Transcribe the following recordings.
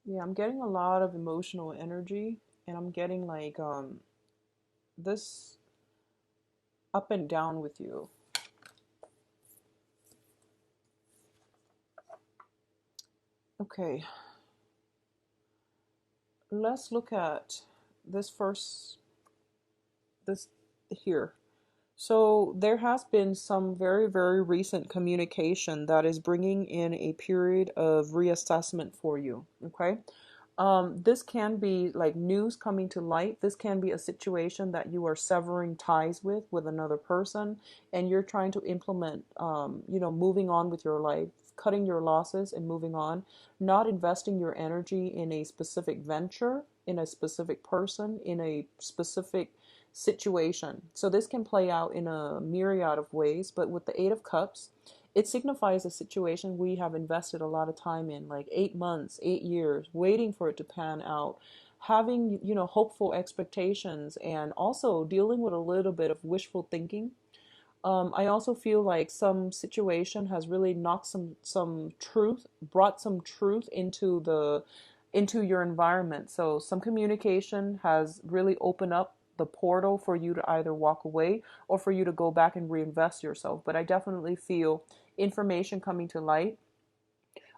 Yeah, I'm getting a lot of emotional energy, and I'm getting like this up and down with you. Okay, let's look at this first, this here. So there has been some very, very recent communication that is bringing in a period of reassessment for you. Okay. This can be like news coming to light. This can be a situation that you are severing ties with another person, and you're trying to implement, moving on with your life, cutting your losses and moving on, not investing your energy in a specific venture, in a specific person, in a specific situation. So this can play out in a myriad of ways, but with the Eight of Cups, it signifies a situation we have invested a lot of time in, like 8 months, 8 years, waiting for it to pan out, having, hopeful expectations, and also dealing with a little bit of wishful thinking. I also feel like some situation has really knocked some truth, brought some truth into your environment. So some communication has really opened up the portal for you to either walk away or for you to go back and reinvest yourself. But I definitely feel information coming to light.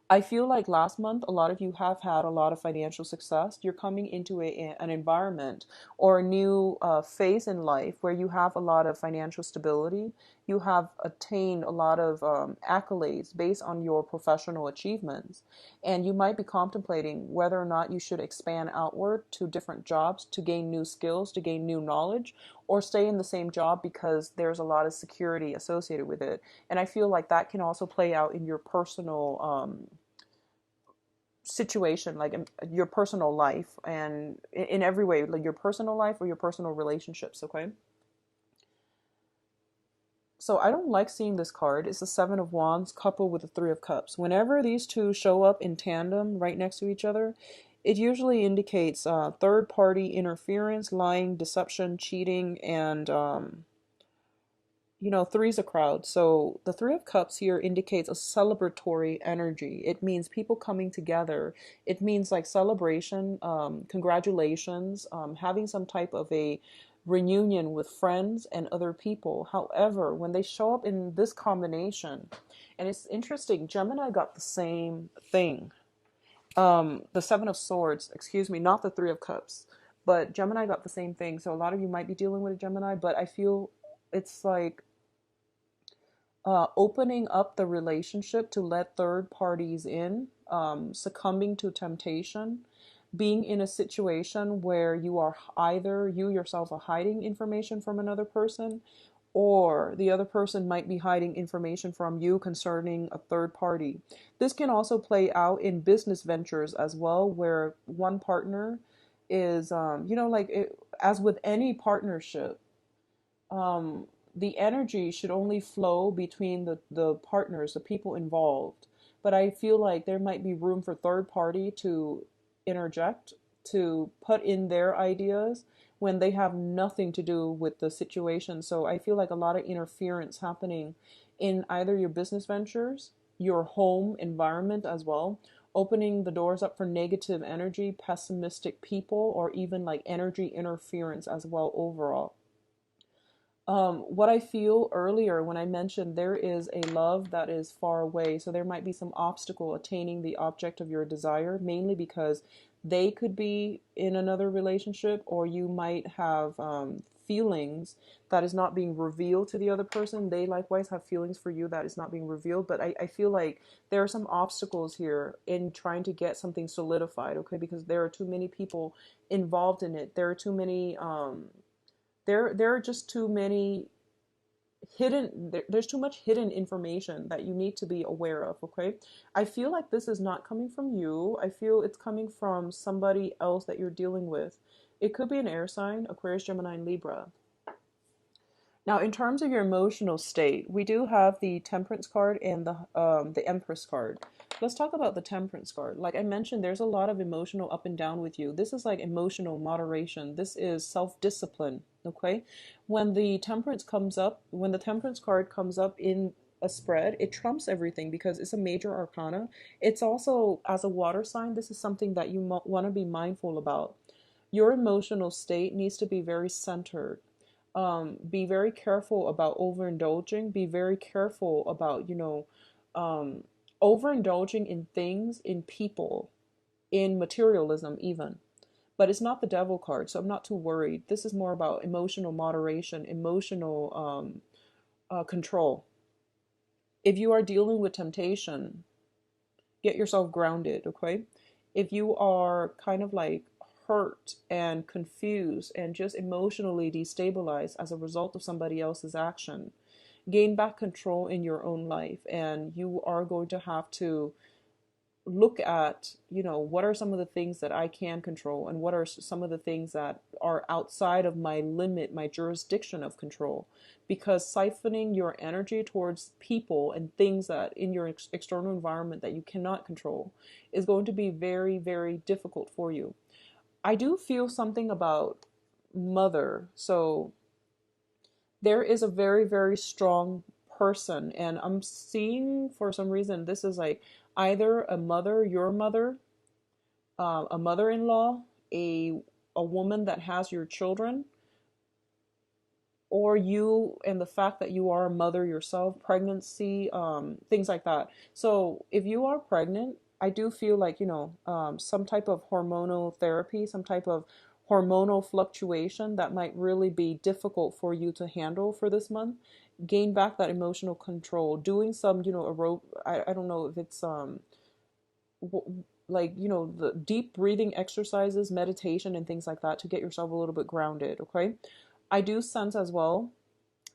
I feel like last month, a lot of you have had a lot of financial success. You're coming into an environment or a new phase in life where you have a lot of financial stability. You have attained a lot of accolades based on your professional achievements. And you might be contemplating whether or not you should expand outward to different jobs to gain new skills, to gain new knowledge, or stay in the same job because there's a lot of security associated with it. And I feel like that can also play out in your personal situation, like in your personal life and in every way, like your personal life or your personal relationships. Okay. So I don't like seeing this card. It's the Seven of Wands coupled with the Three of Cups. Whenever these two show up in tandem right next to each other, it usually indicates third party interference, lying, deception, cheating, and three's a crowd. So the Three of Cups here indicates a celebratory energy. It means people coming together. It means like celebration, congratulations, having some type of a reunion with friends and other people. However, when they show up in this combination, and it's interesting, Gemini got the same thing. The Seven of Swords, excuse me, not the Three of Cups, but Gemini got the same thing. So a lot of you might be dealing with a Gemini, but I feel it's like opening up the relationship to let third parties in, succumbing to temptation, being in a situation where you are either you yourself are hiding information from another person, or the other person might be hiding information from you concerning a third party. This can also play out in business ventures as well, where one partner is, as with any partnership, um, the energy should only flow between the partners, the people involved. But I feel like there might be room for third party to interject, to put in their ideas when they have nothing to do with the situation. So I feel like a lot of interference happening in either your business ventures, your home environment as well, opening the doors up for negative energy, pessimistic people, or even like energy interference as well overall. What I feel earlier when I mentioned there is a love that is far away, so there might be some obstacle attaining the object of your desire, mainly because they could be in another relationship, or you might have feelings that is not being revealed to the other person. They likewise have feelings for you that is not being revealed, but I feel like there are some obstacles here in trying to get something solidified, okay, because there are too many people involved in it. There are too many there are just too many there's too much hidden information that you need to be aware of. Okay, I feel like this is not coming from you. I feel it's coming from somebody else that you're dealing with. It could be an air sign, Aquarius, Gemini, and Libra. Now, in terms of your emotional state, we do have the Temperance card and the Empress card. Let's talk about the Temperance card. Like I mentioned, there's a lot of emotional up and down with you. This is like emotional moderation. This is self-discipline, okay? When the Temperance card comes up in a spread, it trumps everything because it's a major arcana. It's also, as a water sign, this is something that you want to be mindful about. Your emotional state needs to be very centered. Be very careful about overindulging. Be very careful about, um, overindulging in things, in people, in materialism, even. But it's not the devil card, so I'm not too worried. This is more about emotional moderation, emotional control. If you are dealing with temptation, get yourself grounded, okay? If you are kind of like hurt and confused and just emotionally destabilized as a result of somebody else's action, gain back control in your own life. And you are going to have to look at, what are some of the things that I can control and what are some of the things that are outside of my limit, my jurisdiction of control. Because siphoning your energy towards people and things that in your external environment that you cannot control is going to be very, very difficult for you. I do feel something about mother. So there is a very, very strong person, and I'm seeing for some reason this is like either a mother, your mother, a mother-in-law, a a woman that has your children, or you and the fact that you are a mother yourself, pregnancy, things like that. So if you are pregnant, I do feel like, some type of hormonal therapy, some type of hormonal fluctuation that might really be difficult for you to handle for this month. Gain back that emotional control, doing some, I don't know if it's, like, the deep breathing exercises, meditation, and things like that to get yourself a little bit grounded, okay? I do sense as well,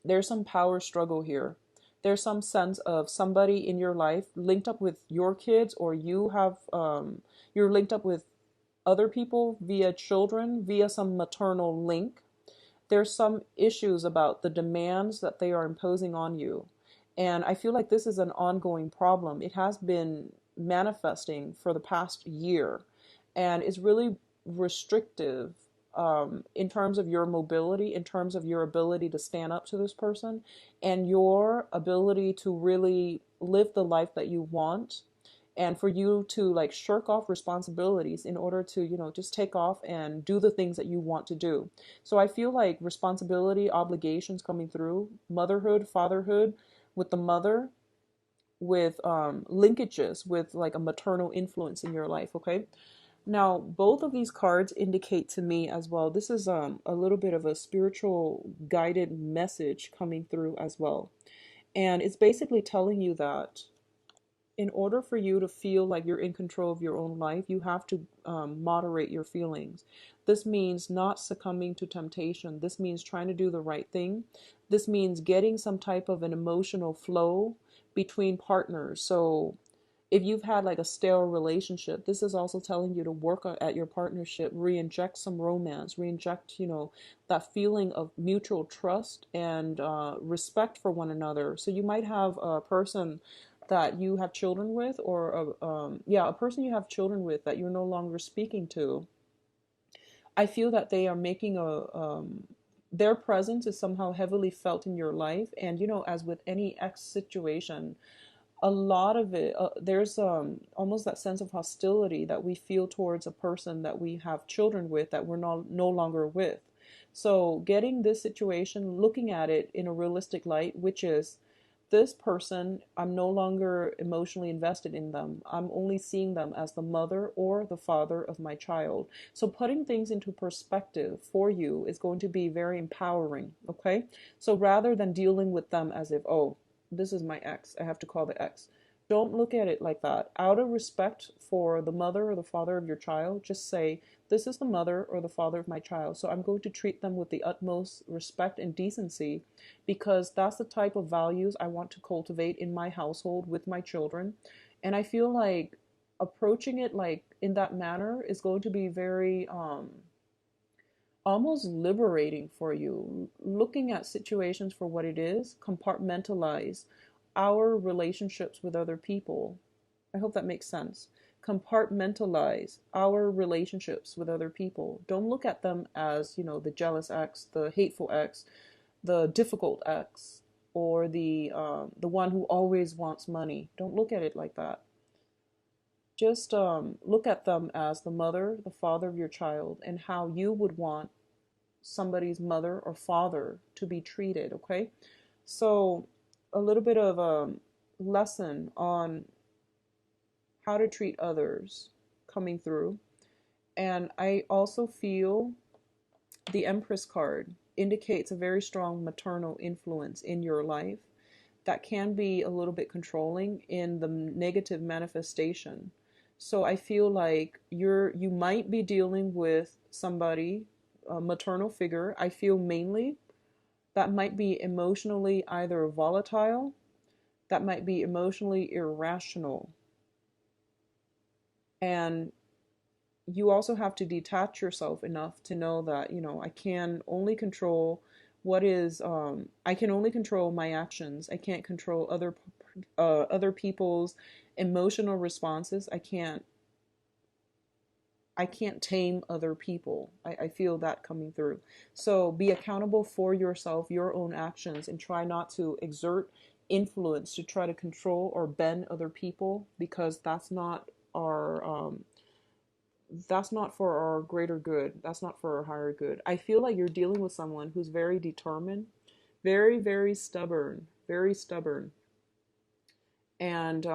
there's some power struggle here. There's some sense of somebody in your life linked up with your kids, or you're linked up with other people via children, via some maternal link. There's some issues about the demands that they are imposing on you. And I feel like this is an ongoing problem. It has been manifesting for the past year and is really restrictive, in terms of your mobility, in terms of your ability to stand up to this person, and your ability to really live the life that you want, and for you to like shirk off responsibilities in order to, just take off and do the things that you want to do. So I feel like responsibility, obligations coming through, motherhood, fatherhood, with the mother, with linkages with like a maternal influence in your life, okay? Now, both of these cards indicate to me as well, this is a little bit of a spiritual guided message coming through as well. And it's basically telling you that in order for you to feel like you're in control of your own life, you have to moderate your feelings. This means not succumbing to temptation. This means trying to do the right thing. This means getting some type of an emotional flow between partners. So if you've had like a stale relationship, this is also telling you to work at your partnership, re-inject some romance, re-inject, that feeling of mutual trust and respect for one another. So you might have a person that you have children with, or a person you have children with that you're no longer speaking to. I feel that they are making their presence is somehow heavily felt in your life. And, as with any ex situation, a lot of it, there's almost that sense of hostility that we feel towards a person that we have children with that we're no longer with. So getting this situation, looking at it in a realistic light, which is, this person, I'm no longer emotionally invested in them. I'm only seeing them as the mother or the father of my child. So putting things into perspective for you is going to be very empowering, okay? So rather than dealing with them as if, oh, this is my ex, I have to call the ex. Don't look at it like that. Out of respect for the mother or the father of your child, just say, this is the mother or the father of my child. So I'm going to treat them with the utmost respect and decency, because that's the type of values I want to cultivate in my household with my children. And I feel like approaching it like in that manner is going to be very almost liberating for you. Looking at situations for what it is, compartmentalize our relationships with other people. I hope that makes sense. Compartmentalize our relationships with other people. Don't look at them as, the jealous ex, the hateful ex, the difficult ex. or the one who always wants money. Don't look at it like that. Just look at them as the mother, the father of your child, and how you would want somebody's mother or father to be treated, okay? So, a little bit of a lesson on how to treat others coming through. And I also feel the Empress card indicates a very strong maternal influence in your life that can be a little bit controlling in the negative manifestation. So I feel like you might be dealing with somebody, a maternal figure. I feel mainly that might be emotionally either volatile, that might be emotionally irrational. And you also have to detach yourself enough to know that, I can only control I can only control my actions. I can't control other people's emotional responses. I can't tame other people. I feel that coming through. So be accountable for yourself, your own actions, and try not to exert influence to try to control or bend other people, because that's not for our greater good. That's not for our higher good. I feel like you're dealing with someone who's very determined, very, very stubborn, very stubborn. And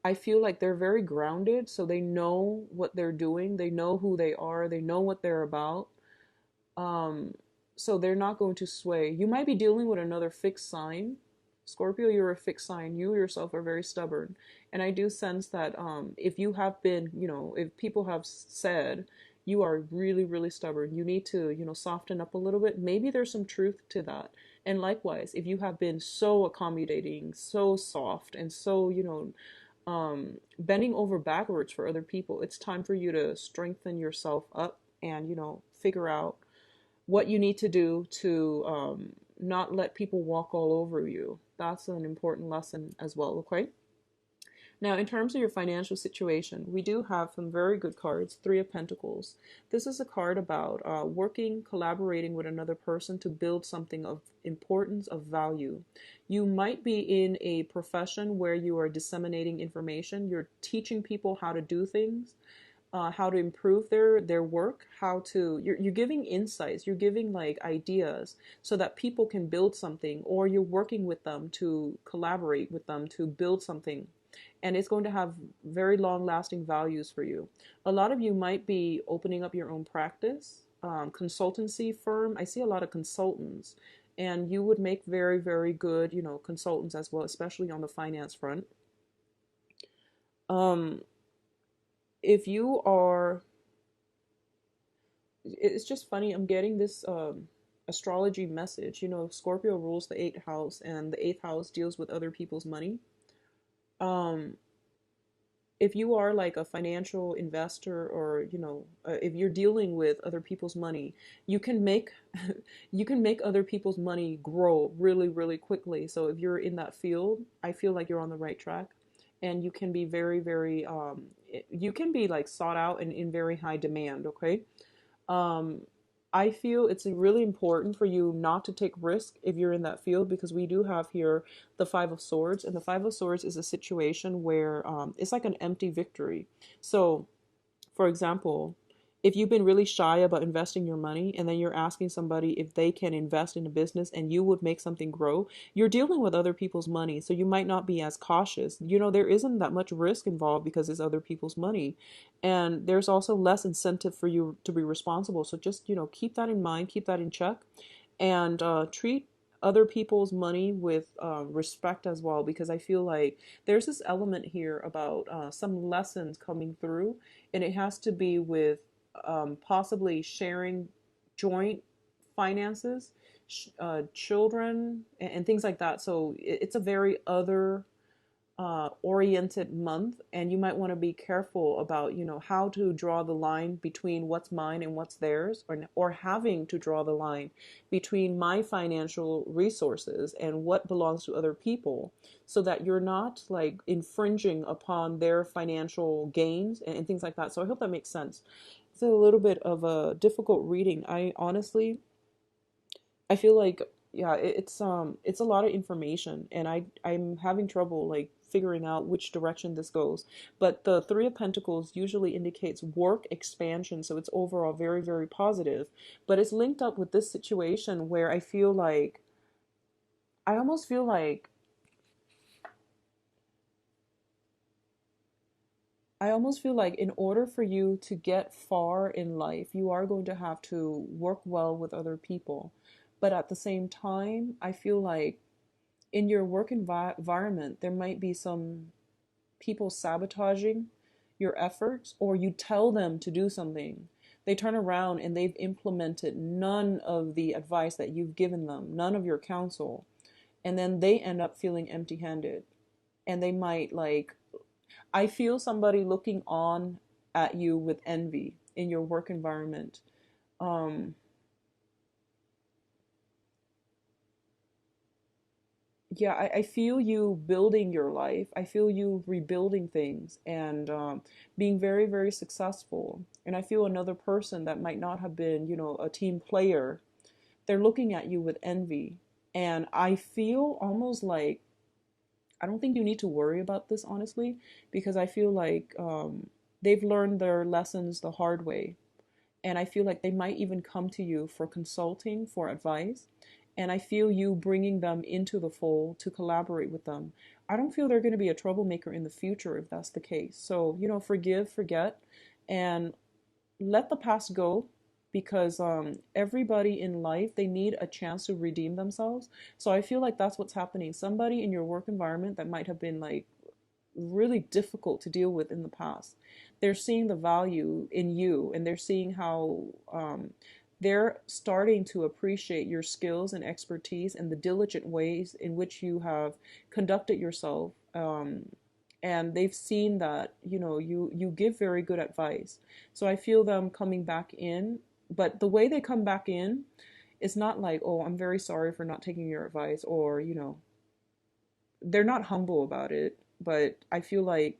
I feel like they're very grounded, so they know what they're doing, they know who they are, they know what they're about. Um, so they're not going to sway. You might be dealing with another fixed sign. Scorpio, you're a fixed sign. You yourself are very stubborn. And I do sense that if you have been, if people have said you are really, really stubborn, you need to, soften up a little bit. Maybe there's some truth to that. And likewise, if you have been so accommodating, so soft, and so, bending over backwards for other people, it's time for you to strengthen yourself up and, figure out what you need to do to not let people walk all over you. That's an important lesson as well, okay? Now, in terms of your financial situation, we do have some very good cards. Three of Pentacles. This is a card about working, collaborating with another person to build something of importance, of value. You might be in a profession where you are disseminating information. You're teaching people how to do things, how to improve their work, you're giving insights, you're giving like ideas so that people can build something, or you're working with them to collaborate with them to build something, and it's going to have very long lasting values for you. A lot of you might be opening up your own practice, consultancy firm. I see a lot of consultants, and you would make very, very good, consultants as well, especially on the finance front. Um, if you are, it's just funny, I'm getting this astrology message. Scorpio rules the eighth house, and the eighth house deals with other people's money. Um, if you are like a financial investor, or if you're dealing with other people's money, you can make you can make other people's money grow really, really quickly. So if you're in that field, I feel like you're on the right track, and you can be very, very you can be like sought out and in very high demand, okay? um, I feel it's really important for you not to take risk if you're in that field, because we do have here the Five of Swords, and the Five of Swords is a situation where it's like an empty victory. So, for example, if you've been really shy about investing your money, and then you're asking somebody if they can invest in a business and you would make something grow, you're dealing with other people's money. So you might not be as cautious. There isn't that much risk involved because it's other people's money. And there's also less incentive for you to be responsible. So just, keep that in mind, keep that in check, and treat other people's money with respect as well, because I feel like there's this element here about some lessons coming through, and it has to be with possibly sharing joint finances, children, and things like that. So it's a very other oriented month, and you might want to be careful about how to draw the line between what's mine and what's theirs, or having to draw the line between my financial resources and what belongs to other people, so that you're not like infringing upon their financial gains and things like that. So I hope that makes sense. It's a little bit of a difficult reading. I feel like yeah, it's a lot of information, and I'm having trouble like figuring out which direction this goes. But the Three of Pentacles usually indicates work expansion, so it's overall very, very positive. But it's linked up with this situation where I almost feel like in order for you to get far in life, you are going to have to work well with other people. But at the same time, I feel like in your work environment, there might be some people sabotaging your efforts, or you tell them to do something. They turn around and they've implemented none of the advice that you've given them, none of your counsel. And then they end up feeling empty handed. And they might like, I feel somebody looking on at you with envy in your work environment. Um, yeah, I feel you building your life. I feel you rebuilding things and being very, very successful. And I feel another person that might not have been, a team player, they're looking at you with envy. And I feel almost like, I don't think you need to worry about this, honestly, because I feel like they've learned their lessons the hard way. And I feel like they might even come to you for consulting, for advice. And I feel you bringing them into the fold to collaborate with them. I don't feel they're going to be a troublemaker in the future if that's the case. So, forgive, forget, and let the past go, because everybody in life, they need a chance to redeem themselves. So I feel like that's what's happening. Somebody in your work environment that might have been like really difficult to deal with in the past, they're seeing the value in you, and they're seeing how they're starting to appreciate your skills and expertise and the diligent ways in which you have conducted yourself. And they've seen that you give very good advice. So I feel them coming back in, but the way they come back in, it's not like, oh, I'm very sorry for not taking your advice, or they're not humble about it. But I feel like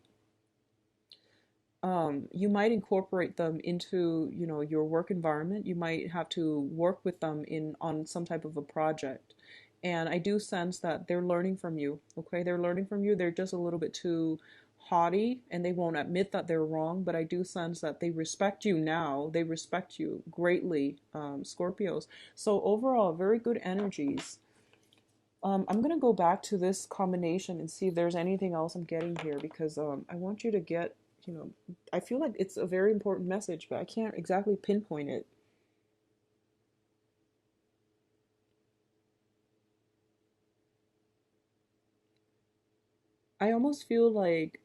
you might incorporate them into your work environment. You might have to work with them in on some type of a project, and I do sense that they're learning from you. Okay, they're learning from you. They're just a little bit too haughty, and they won't admit that they're wrong, but I do sense that they respect you now. They respect you greatly, Scorpios. So overall, very good energies. I'm gonna go back to this combination and see if there's anything else I'm getting here, because I want you to get, I feel like it's a very important message, but I can't exactly pinpoint it. I almost feel like,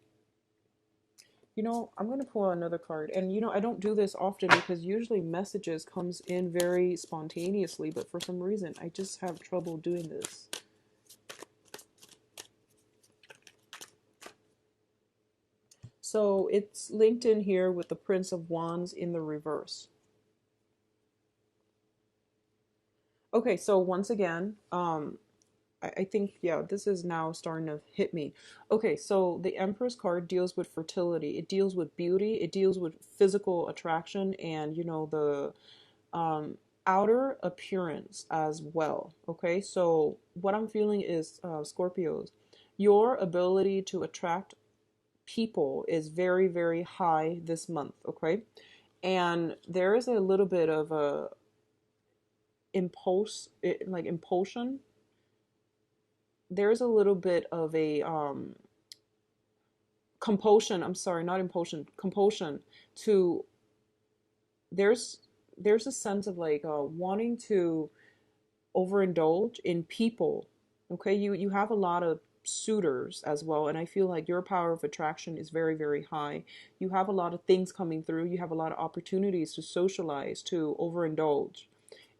I'm gonna pull another card, and I don't do this often because usually messages comes in very spontaneously, but for some reason I just have trouble doing this. So it's linked in here with the Prince of Wands in the reverse. Okay, so once again, I think, yeah, this is now starting to hit me. Okay, so the Empress card deals with fertility. It deals with beauty. It deals with physical attraction and, the outer appearance as well. Okay, so what I'm feeling is, Scorpios, your ability to attract people is very, very high this month. Okay, and there is a little bit of a impulsion. There's a little bit of a compulsion. I'm sorry, not impulsion, compulsion to, there's there's a sense of like wanting to overindulge in people. Okay, you have a lot of suitors as well, and I feel like your power of attraction is very, very high. You have a lot of things coming through. You have a lot of opportunities to socialize, to overindulge.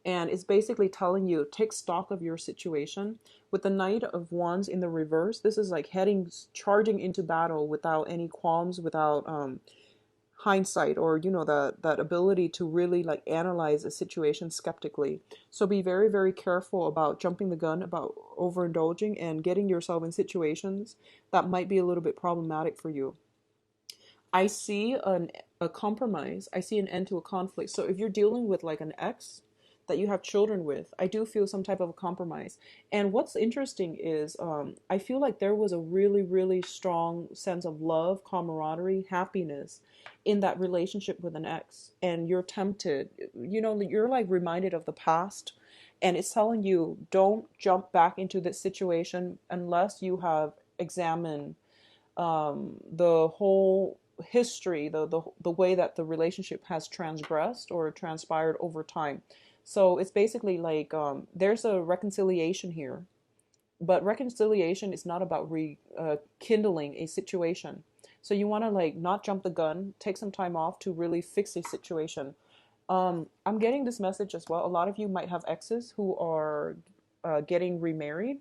And it's basically telling you, take stock of your situation. With the Knight of Wands in the reverse, this is like charging into battle without any qualms, without hindsight, or that ability to really like analyze a situation skeptically. So be very, very careful about jumping the gun, about overindulging and getting yourself in situations that might be a little bit problematic for you. I see a compromise. I see an end to a conflict. So if you're dealing with like an ex, that you have children with. I do feel some type of a compromise. And what's interesting is I feel like there was a really, really strong sense of love, camaraderie, happiness in that relationship with an ex. And you're tempted, you're like reminded of the past. And it's telling you don't jump back into this situation unless you have examined the whole history, the way that the relationship has transgressed or transpired over time. So it's basically like there's a reconciliation here, but reconciliation is not about rekindling a situation. So you want to like not jump the gun, take some time off to really fix a situation. I'm getting this message as well. A lot of you might have exes who are getting remarried,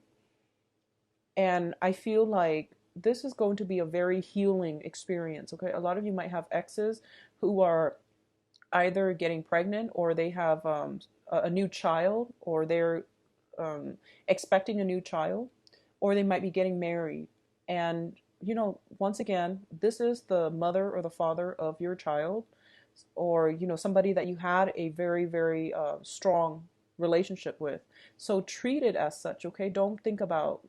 and I feel like this is going to be a very healing experience. Okay, a lot of you might have exes who are either getting pregnant or they have a new child, or they're expecting a new child, or they might be getting married. And, once again, this is the mother or the father of your child, or, somebody that you had a very, very strong relationship with. So treat it as such, okay? Don't think about,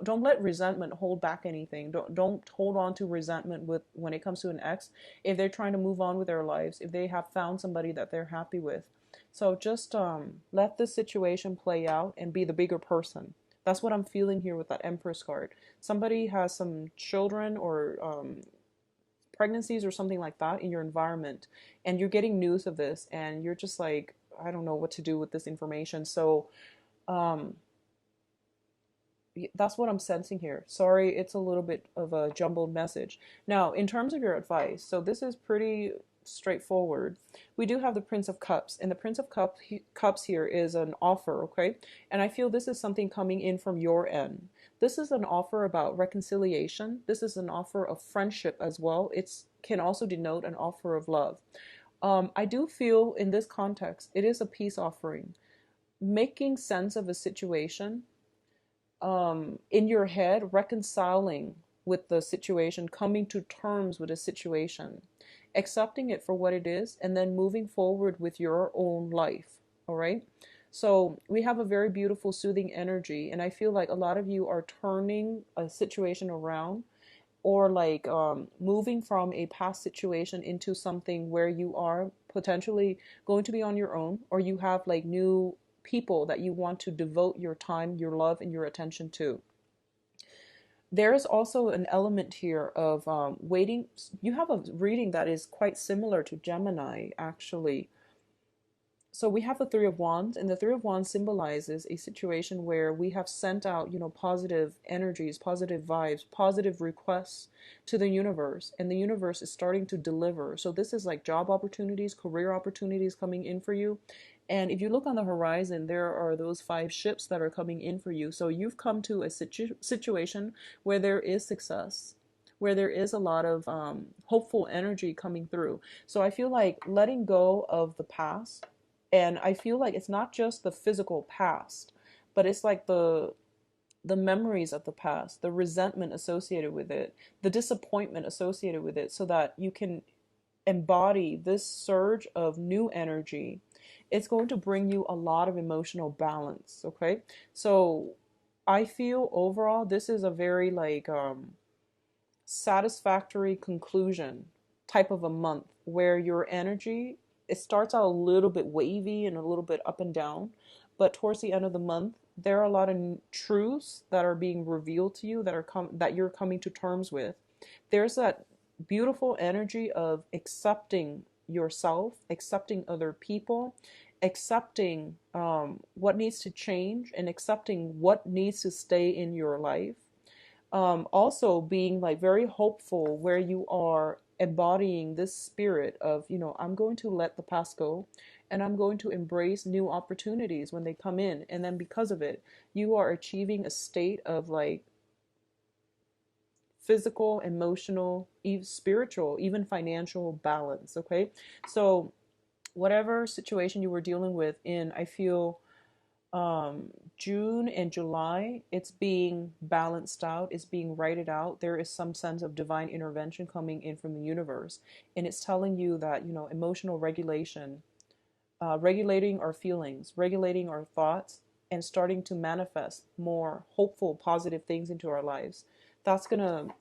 don't let resentment hold back anything. Don't hold on to resentment with when it comes to an ex. If they're trying to move on with their lives, if they have found somebody that they're happy with. So just let the situation play out and be the bigger person. That's what I'm feeling here with that Empress card. Somebody has some children or pregnancies or something like that in your environment, and you're getting news of this, and you're just like, I don't know what to do with this information. So um, that's what I'm sensing here. Sorry, it's a little bit of a jumbled message. Now, in terms of your advice, so this is pretty straightforward. We do have the Prince of Cups, and the Prince of Cups here is an offer, okay? And I feel this is something coming in from your end. This is an offer about reconciliation. This is an offer of friendship as well. It can also denote an offer of love. I do feel in this context, it is a peace offering. Making sense of a situation in your head, reconciling with the situation, coming to terms with a situation, accepting it for what it is, and then moving forward with your own life. All right. So we have a very beautiful, soothing energy, and I feel like a lot of you are turning a situation around, or like moving from a past situation into something where you are potentially going to be on your own, or you have like new people that you want to devote your time, your love, and your attention to. There is also an element here of waiting. You have a reading that is quite similar to Gemini, actually. So we have the Three of Wands, and the Three of Wands symbolizes a situation where we have sent out, positive energies, positive vibes, positive requests to the universe, and the universe is starting to deliver. So this is like job opportunities, career opportunities coming in for you. And if you look on the horizon, there are those 5 ships that are coming in for you. So you've come to a situation where there is success, where there is a lot of hopeful energy coming through. So I feel like letting go of the past, and I feel like it's not just the physical past, but it's like the memories of the past, the resentment associated with it, the disappointment associated with it, so that you can embody this surge of new energy. It's going to bring you a lot of emotional balance, okay? So I feel overall this is a very like satisfactory conclusion type of a month, where your energy, it starts out a little bit wavy and a little bit up and down, but towards the end of the month, there are a lot of truths that are being revealed to you, that you're coming to terms with. There's that beautiful energy of accepting yourself, accepting other people, accepting what needs to change, and accepting what needs to stay in your life. Also being like very hopeful, where you are embodying this spirit of, I'm going to let the past go, and I'm going to embrace new opportunities when they come in. And then because of it, you are achieving a state of like physical, emotional, even spiritual, even financial balance. Okay. So whatever situation you were dealing with in, I feel June and July, it's being balanced out, it's being righted out. There is some sense of divine intervention coming in from the universe, and it's telling you that, emotional regulation regulating our feelings, regulating our thoughts, and starting to manifest more hopeful, positive things into our lives. That's going to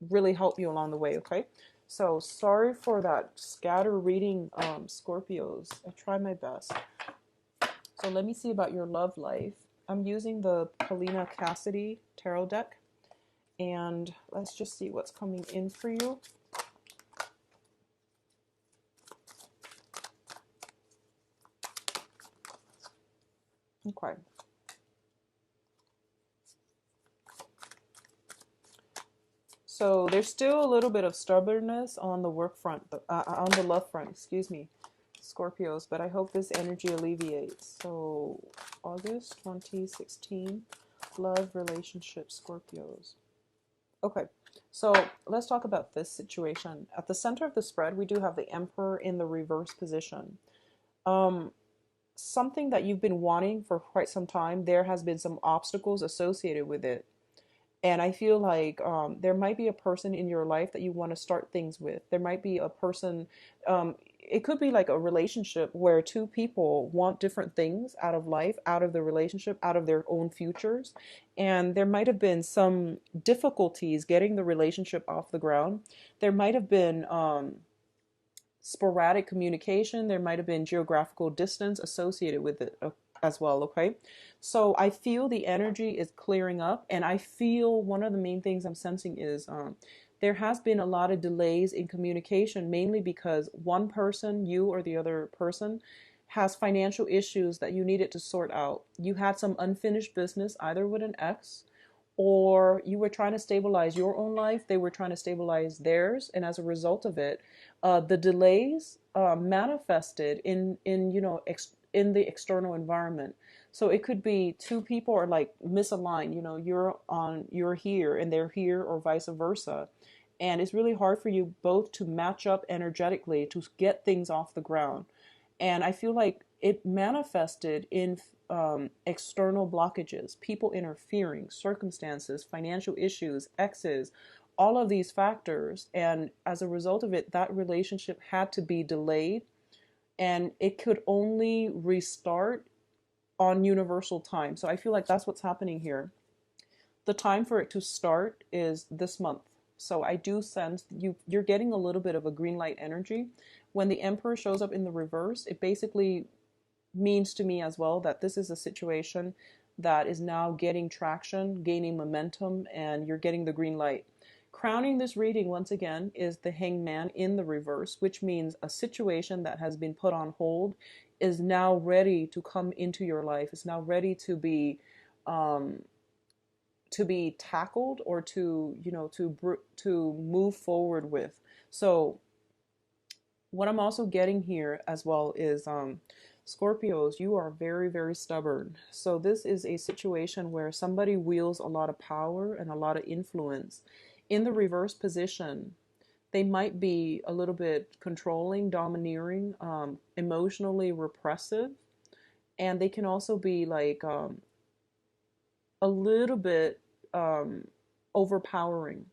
really help you along the way, okay? So sorry for that scatter reading, Scorpios. I try my best. So let me see about your love life. I'm using the Paulina Cassidy tarot deck, and let's just see what's coming in for you. Okay. So there's still a little bit of stubbornness on the work front, on the love front, excuse me, Scorpios, but I hope this energy alleviates. So August 2016, love, relationship, Scorpios. Okay, so let's talk about this situation. At the center of the spread, we do have the Emperor in the reverse position. Something that you've been wanting for quite some time, there has been some obstacles associated with it. And I feel like there might be a person in your life that you want to start things with. There might be a person, it could be like a relationship where two people want different things out of life, out of the relationship, out of their own futures. And there might have been some difficulties getting the relationship off the ground. There might have been sporadic communication. There might have been geographical distance associated with it as well, okay? So I feel the energy is clearing up, and I feel one of the main things I'm sensing is there has been a lot of delays in communication, mainly because one person, you or the other person, has financial issues that you needed to sort out. You had some unfinished business, either with an ex, or you were trying to stabilize your own life, they were trying to stabilize theirs, and as a result of it, the delays manifested in in the external environment. So it could be two people are like misaligned. You're here and they're here, or vice versa, and it's really hard for you both to match up energetically to get things off the ground. And I feel like it manifested in external blockages, people interfering, circumstances, financial issues, exes, all of these factors. And as a result of it, that relationship had to be delayed, and it could only restart on universal time. So I feel like that's what's happening here. The time for it to start is this month. So I do sense you're getting a little bit of a green light energy. When the Emperor shows up in the reverse, it basically means to me as well that this is a situation that is now getting traction, gaining momentum, and you're getting the green light. Crowning this reading once again is the Hangman in the reverse, which means a situation that has been put on hold is now ready to come into your life. It's now ready to be tackled, or to move forward with. So what I'm also getting here as well is Scorpios, you are very, very stubborn. So this is a situation where somebody wields a lot of power and a lot of influence. In the reverse position, they might be a little bit controlling, domineering, emotionally repressive, and they can also be like a little bit overpowering.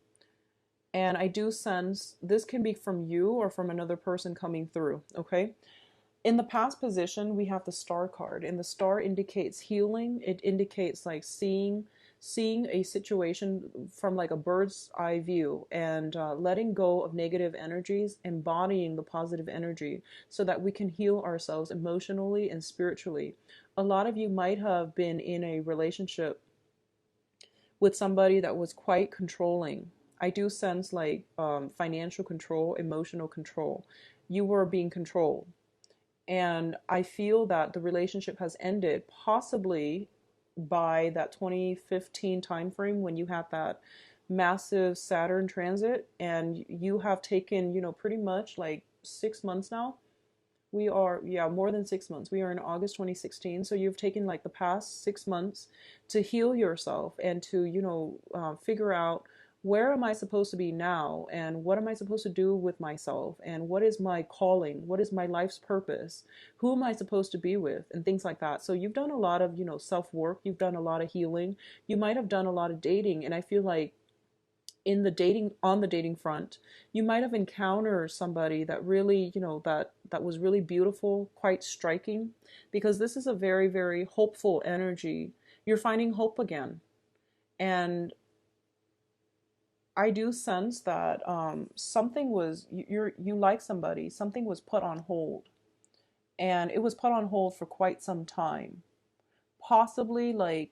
And I do sense this can be from you or from another person coming through, okay? In the past position, we have the Star card, and the Star indicates healing. It indicates like seeing a situation from like a bird's eye view, and letting go of negative energies, embodying the positive energy so that we can heal ourselves emotionally and spiritually. A lot of you might have been in a relationship with somebody that was quite controlling. I do sense like financial control, emotional control. You were being controlled. And I feel that the relationship has ended possibly by that 2015 timeframe, when you had that massive Saturn transit, and you have taken, pretty much like 6 months now. We are, yeah, more than 6 months. We are in August 2016. So you've taken like the past 6 months to heal yourself and to, figure out, where am I supposed to be now? And what am I supposed to do with myself? And what is my calling? What is my life's purpose? Who am I supposed to be with? And things like that. So you've done a lot of, self-work. You've done a lot of healing. You might have done a lot of dating. And I feel like in the dating on the dating front, you might have encountered somebody that really, that was really beautiful, quite striking, because this is a very, very hopeful energy. You're finding hope again. And I do sense that something was you like somebody, something was put on hold, and it was put on hold for quite some time, possibly like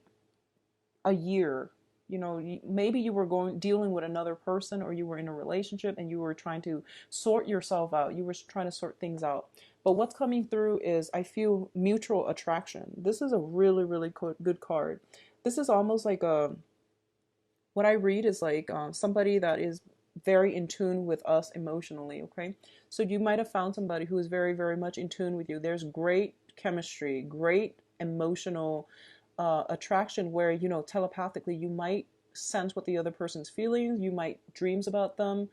a year. Maybe you were dealing with another person, or you were in a relationship and you were trying to sort yourself out. You were trying to sort things out. But what's coming through is, I feel mutual attraction. This is a really, really good card. This is almost like what I read is like somebody that is very in tune with us emotionally, okay? So you might have found somebody who is very, very much in tune with you. There's great chemistry, great emotional attraction where, telepathically you might sense what the other person's feeling, you might dreams about them.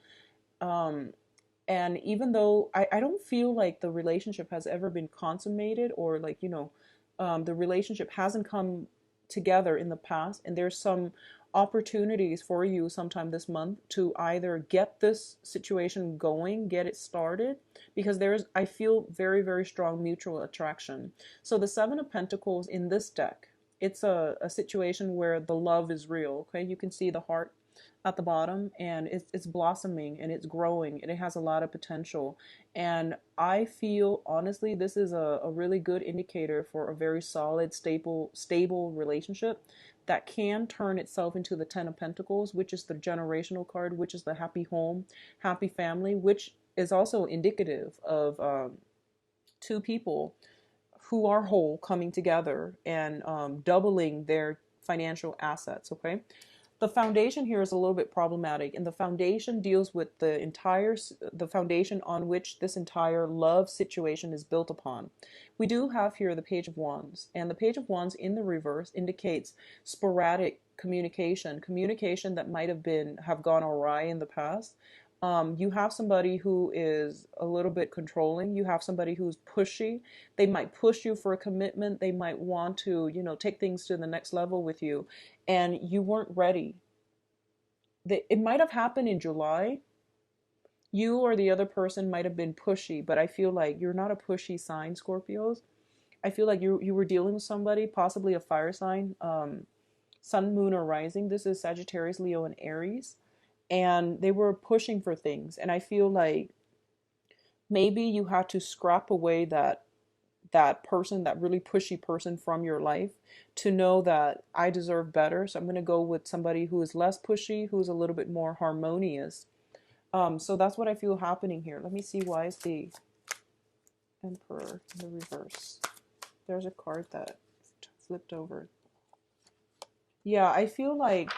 And even though I don't feel like the relationship has ever been consummated, or like, the relationship hasn't come together in the past, and there's some opportunities for you sometime this month to either get this situation going, get it started, because I feel very, very strong mutual attraction. So the Seven of Pentacles in this deck, it's a situation where the love is real, okay? You can see the heart at the bottom, and it's blossoming and it's growing and it has a lot of potential. And I feel honestly this is a really good indicator for a very solid, stable relationship that can turn itself into the Ten of Pentacles, which is the generational card, which is the happy home, happy family, which is also indicative of two people who are whole coming together and doubling their financial assets, okay? The foundation here is a little bit problematic, and the foundation deals with the foundation on which this entire love situation is built upon. We do have here the Page of Wands, and the Page of Wands in the reverse indicates sporadic communication that might have gone awry in the past. You have somebody who is a little bit controlling. You have somebody who's pushy. They might push you for a commitment. They might want to, take things to the next level with you, and you weren't ready. It might have happened in July. You or the other person might have been pushy, but I feel like you're not a pushy sign, Scorpios. I feel like you were dealing with somebody, possibly a fire sign, sun, moon, or rising. This is Sagittarius, Leo, and Aries. And they were pushing for things. And I feel like maybe you had to scrap away that person, that really pushy person from your life, to know that I deserve better. So I'm going to go with somebody who is less pushy, who's a little bit more harmonious. So that's what I feel happening here. Let me see, why is the Emperor in the reverse? There's a card that flipped over. Yeah, I feel like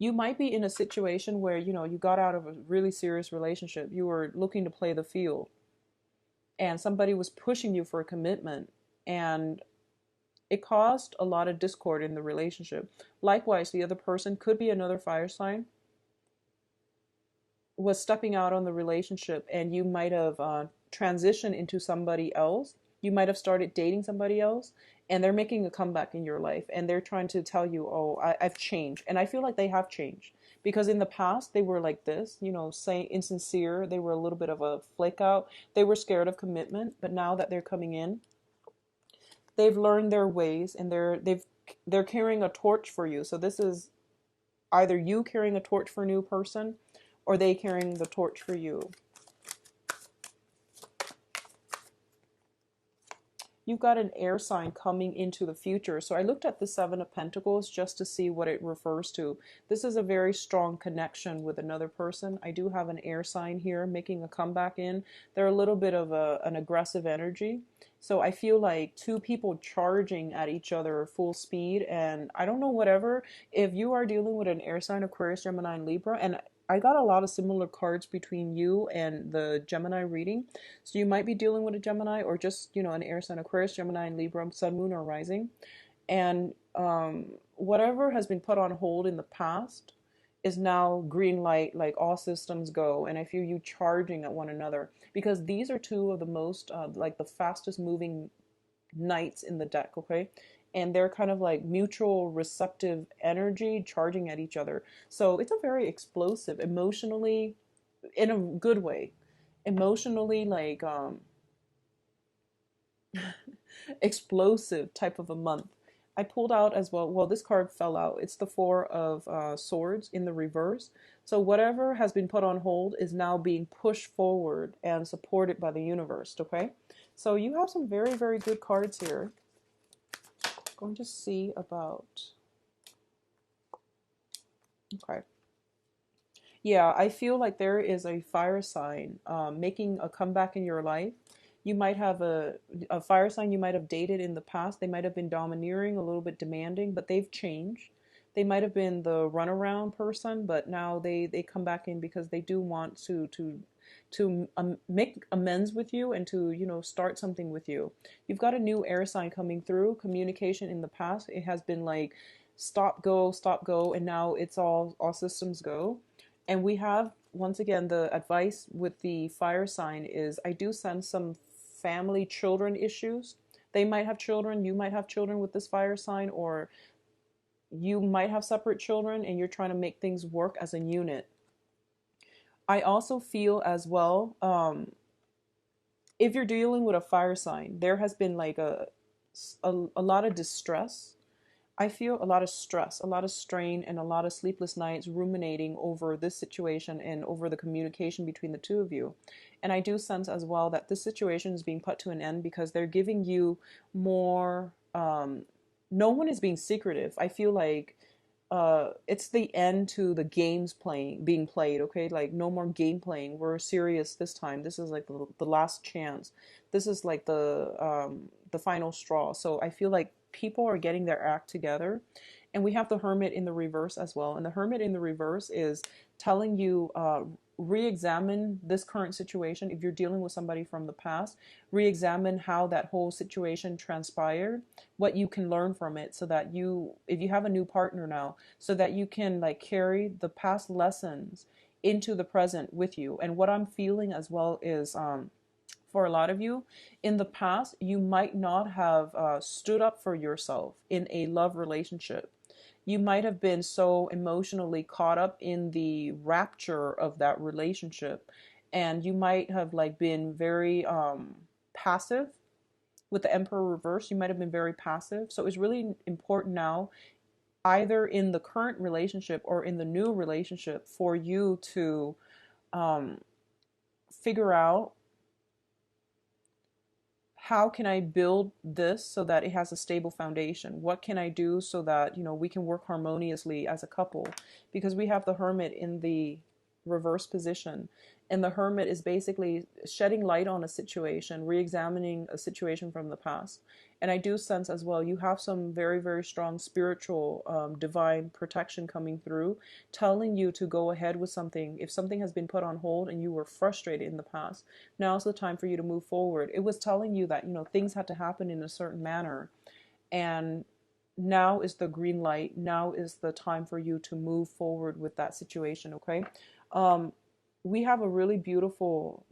you might be in a situation where, you got out of a really serious relationship. You were looking to play the field, and somebody was pushing you for a commitment, and it caused a lot of discord in the relationship. Likewise, the other person could be another fire sign, was stepping out on the relationship, and you might have transitioned into somebody else. You might have started dating somebody else, and they're making a comeback in your life, and they're trying to tell you, oh, I've changed. And I feel like they have changed, because in the past they were like this, saying insincere. They were a little bit of a flake out. They were scared of commitment, but now that they're coming in, they've learned their ways, and they're carrying a torch for you. So this is either you carrying a torch for a new person, or they carrying the torch for you. You've got an air sign coming into the future. So I looked at the Seven of Pentacles just to see what it refers to. This is a very strong connection with another person. I do have an air sign here making a comeback in. They're a little bit of an aggressive energy. So I feel like two people charging at each other full speed. And I don't know, whatever, if you are dealing with an air sign, Aquarius, Gemini, and Libra, and I got a lot of similar cards between you and the Gemini reading. So you might be dealing with a Gemini, or just, an air sign, Aquarius, Gemini, and Libra, sun, moon, or rising. And whatever has been put on hold in the past is now green light, like all systems go. And I feel you charging at one another, because these are two of the most, like the fastest moving knights in the deck, okay? and they're kind of like mutual receptive energy charging at each other. So it's a very explosive, emotionally, in a good way, emotionally like explosive type of a month. I pulled out as well. Well, this card fell out. It's the Four of Swords in the reverse. So whatever has been put on hold is now being pushed forward and supported by the universe. Okay, so you have some very, very good cards here. Going to see about. Okay. Yeah, I feel like there is a fire sign making a comeback in your life. You might have a fire sign you might have dated in the past. They might have been domineering, a little bit demanding, but they've changed. They might have been the runaround person, but now they come back in because they do want to make amends with you and to start something with you. You've got a new air sign coming through. Communication in the past, it has been like stop go, and now it's all systems go. And we have, once again, the advice with the fire sign is I do sense some family children issues. They might have children, you might have children with this fire sign, or you might have separate children and you're trying to make things work as a unit. I also feel as well, if you're dealing with a fire sign, there has been like a lot of distress. I feel a lot of stress, a lot of strain, and a lot of sleepless nights ruminating over this situation and over the communication between the two of you. And I do sense as well that this situation is being put to an end because they're giving you more. No one is being secretive. I feel like it's the end to the games being played. Okay, like no more game playing. We're serious this time. This is like the last chance. This is like the final straw. So I feel like people are getting their act together. And we have the Hermit in the reverse as well. And the Hermit in the reverse is telling you re-examine this current situation. If you're dealing with somebody from the past, re-examine how that whole situation transpired, what you can learn from it, so that if you have a new partner now, so that you can like carry the past lessons into the present with you. And what I'm feeling as well is for a lot of you, in the past, you might not have stood up for yourself in a love relationship. You might have been so emotionally caught up in the rapture of that relationship, and you might have like been very passive. With the Emperor reverse, you might have been very passive. So it's really important now, either in the current relationship or in the new relationship, for you to um, figure out, how can I build this so that it has a stable foundation? What can I do so that, we can work harmoniously as a couple? Because we have the Hermit in the reverse position. And the Hermit is basically shedding light on a situation, re-examining a situation from the past. And I do sense as well, you have some very, very strong spiritual, divine protection coming through, telling you to go ahead with something. If something has been put on hold and you were frustrated in the past, now's the time for you to move forward. It was telling you that, things had to happen in a certain manner. And now is the green light. Now is the time for you to move forward with that situation, okay? We have a really beautiful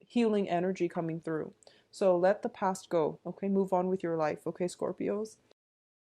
healing energy coming through. So let the past go, okay? Move on with your life, okay, Scorpios?